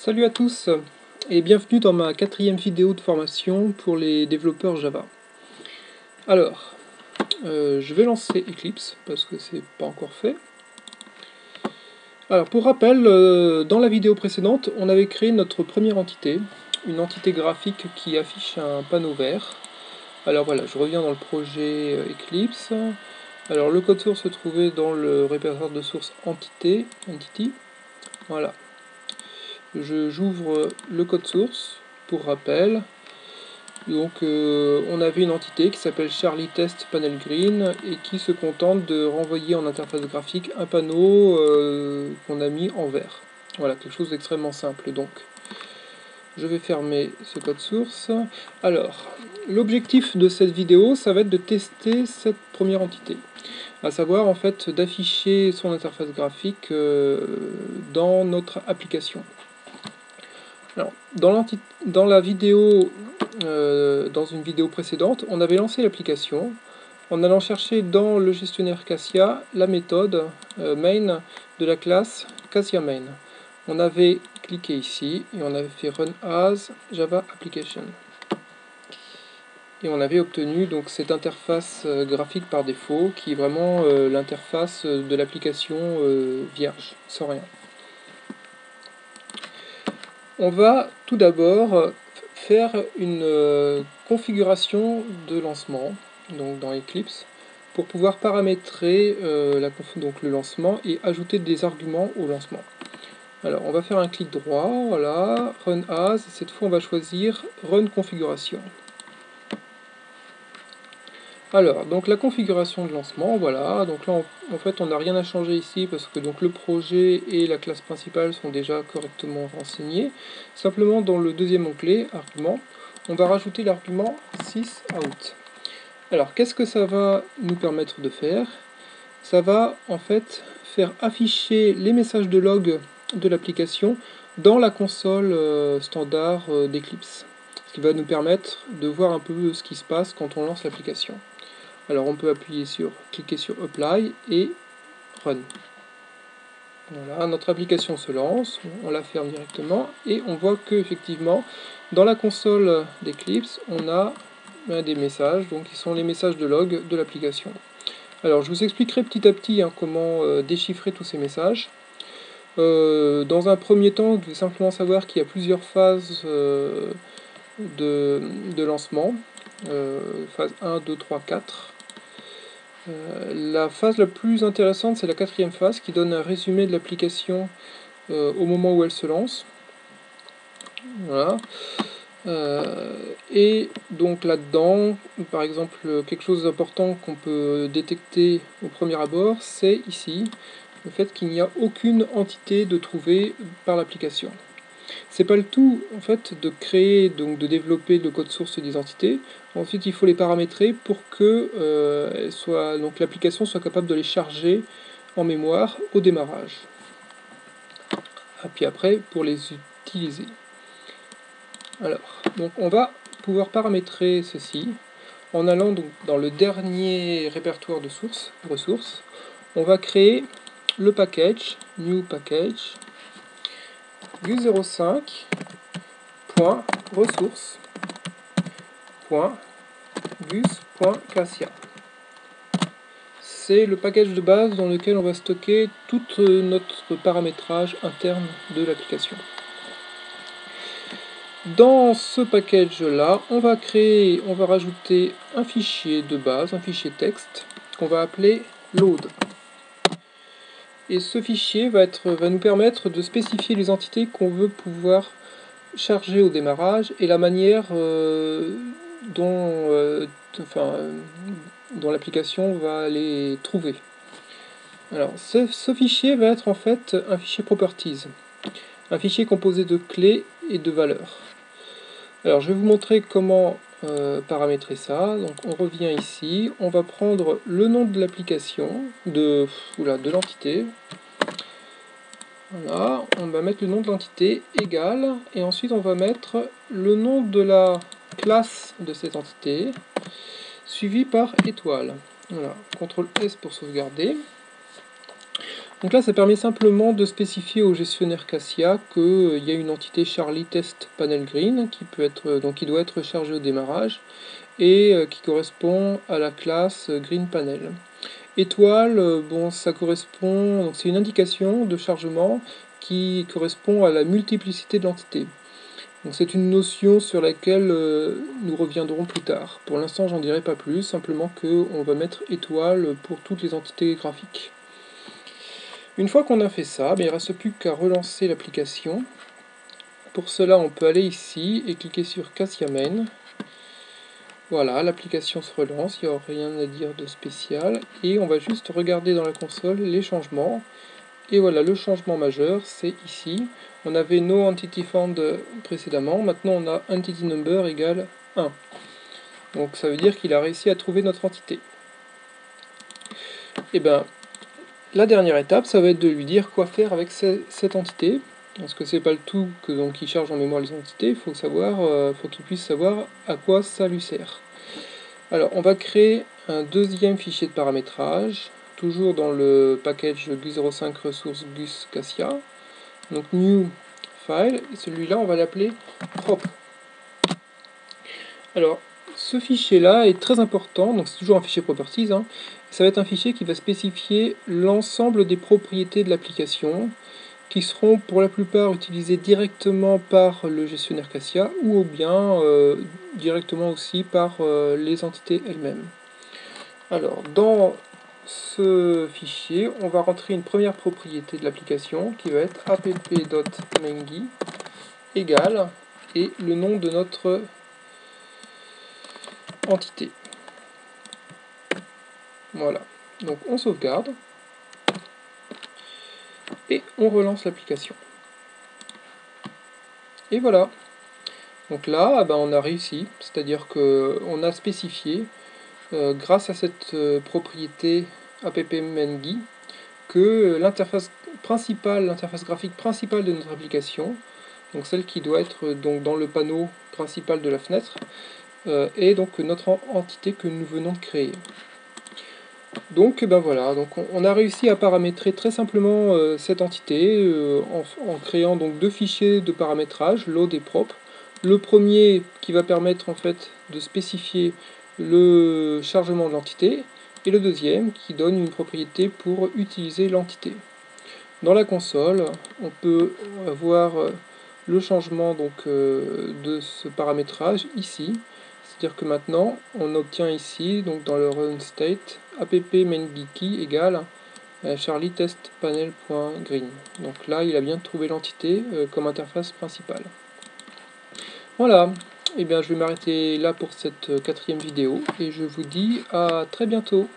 Salut à tous et bienvenue dans ma 4e vidéo de formation pour les développeurs Java. Alors, je vais lancer Eclipse parce que c'est pas encore fait. Alors pour rappel, dans la vidéo précédente, on avait créé notre première entité, une entité graphique qui affiche un panneau vert. Alors voilà, je reviens dans le projet Eclipse. Alors le code source se trouvait dans le répertoire de source Entity. Voilà. J'ouvre le code source pour rappel. Donc on avait une entité qui s'appelle Charlie Test Panel Green et qui se contente de renvoyer en interface graphique un panneau qu'on a mis en vert. Voilà, quelque chose d'extrêmement simple. Donc je vais fermer ce code source. Alors, l'objectif de cette vidéo, ça va être de tester cette première entité. À savoir en fait d'afficher son interface graphique dans notre application. Alors, dans une vidéo précédente, on avait lancé l'application en allant chercher dans le gestionnaire Cassia la méthode main de la classe Cassia main. On avait cliqué ici et on avait fait run as Java application. Et on avait obtenu donc cette interface graphique par défaut qui est vraiment l'interface de l'application vierge, sans rien. On va tout d'abord faire une configuration de lancement, donc dans Eclipse, pour pouvoir paramétrer donc le lancement et ajouter des arguments au lancement. Alors on va faire un clic droit, voilà, Run As, et cette fois on va choisir Run Configuration. Alors, donc la configuration de lancement, voilà, donc là en fait on n'a rien à changer ici parce que donc le projet et la classe principale sont déjà correctement renseignés. Simplement dans le deuxième onglet, argument, on va rajouter l'argument sysout. Alors qu'est-ce que ça va nous permettre de faire? Ça va en fait faire afficher les messages de log de l'application dans la console standard d'Eclipse. Ce qui va nous permettre de voir un peu ce qui se passe quand on lance l'application. Alors on peut cliquer sur Apply et Run. Voilà, notre application se lance, on la ferme directement et on voit que effectivement dans la console d'Eclipse on a des messages, donc qui sont les messages de log de l'application. Alors je vous expliquerai petit à petit comment déchiffrer tous ces messages. Dans un premier temps, vous devez simplement savoir qu'il y a plusieurs phases de lancement. Phase 1, 2, 3, 4. La phase la plus intéressante, c'est la 4e phase qui donne un résumé de l'application au moment où elle se lance. Voilà. Et donc là-dedans, par exemple, quelque chose d'important qu'on peut détecter au premier abord, c'est ici le fait qu'il n'y a aucune entité de trouver par l'application. C'est pas le tout en fait de créer, donc de développer le code source des entités. Ensuite il faut les paramétrer pour que l'application soit capable de les charger en mémoire au démarrage. Et puis après pour les utiliser. Alors, donc on va pouvoir paramétrer ceci en allant donc dans le dernier répertoire de ressources. On va créer le package, new package, gus05.ressources.gus.cassia. C'est le package de base dans lequel on va stocker tout notre paramétrage interne de l'application. Dans ce package là, on va rajouter un fichier de base, un fichier texte qu'on va appeler load. Et ce fichier va nous permettre de spécifier les entités qu'on veut pouvoir charger au démarrage et la manière dont l'application va les trouver. Alors ce fichier va être en fait un fichier properties, un fichier composé de clés et de valeurs. Alors je vais vous montrer comment paramétrer ça. Donc on revient ici, on va prendre le nom de l'application, de l'entité. Voilà, on va mettre le nom de l'entité égal, et ensuite on va mettre le nom de la classe de cette entité, suivi par étoile. Voilà, CTRL S pour sauvegarder. Donc là, ça permet simplement de spécifier au gestionnaire Cassia qu'il y a une entité Charlie Test Panel Green qui peut être, donc qui doit être chargée au démarrage et qui correspond à la classe Green Panel. Étoile, bon, ça correspond, c'est une indication de chargement qui correspond à la multiplicité de l'entité. Donc c'est une notion sur laquelle nous reviendrons plus tard. Pour l'instant, j'en dirai pas plus, simplement qu'on va mettre étoile pour toutes les entités graphiques. Une fois qu'on a fait ça, il ne reste plus qu'à relancer l'application. Pour cela, on peut aller ici et cliquer sur Cassia Main. Voilà, l'application se relance, il n'y a rien à dire de spécial. Et on va juste regarder dans la console les changements. Et voilà, le changement majeur, c'est ici. On avait no entity found précédemment, maintenant on a entity number égale 1. Donc ça veut dire qu'il a réussi à trouver notre entité. Et bien, la dernière étape, ça va être de lui dire quoi faire avec cette entité. Parce que c'est pas le tout qu'il charge en mémoire les entités, il faut qu'il puisse savoir à quoi ça lui sert. Alors, on va créer un deuxième fichier de paramétrage, toujours dans le package gus05 ressources gus cassia. Donc new file, et celui-là, on va l'appeler prop. Alors, ce fichier-là est très important, donc c'est toujours un fichier properties, hein. Ça va être un fichier qui va spécifier l'ensemble des propriétés de l'application, qui seront pour la plupart utilisées directement par le gestionnaire Cassia, ou bien directement aussi par les entités elles-mêmes. Alors, dans ce fichier, on va rentrer une première propriété de l'application, qui va être app.mengi égale, et le nom de notre entité. Voilà, donc on sauvegarde et on relance l'application. Et voilà. Donc là, on a réussi, c'est-à-dire qu'on a spécifié, grâce à cette propriété app.mengi, que l'interface graphique principale de notre application, donc celle qui doit être donc dans le panneau principal de la fenêtre, est donc notre entité que nous venons de créer. Donc voilà, donc on a réussi à paramétrer très simplement cette entité en créant donc deux fichiers de paramétrage, load et prop. Le premier qui va permettre en fait de spécifier le chargement de l'entité, et le deuxième qui donne une propriété pour utiliser l'entité. Dans la console, on peut voir le changement donc, de ce paramétrage ici. C'est-à-dire que maintenant, on obtient ici, donc dans le run state, app.mengi égale charlie test panel.green. Donc là, il a bien trouvé l'entité comme interface principale. Voilà, et bien je vais m'arrêter là pour cette quatrième vidéo, et je vous dis à très bientôt.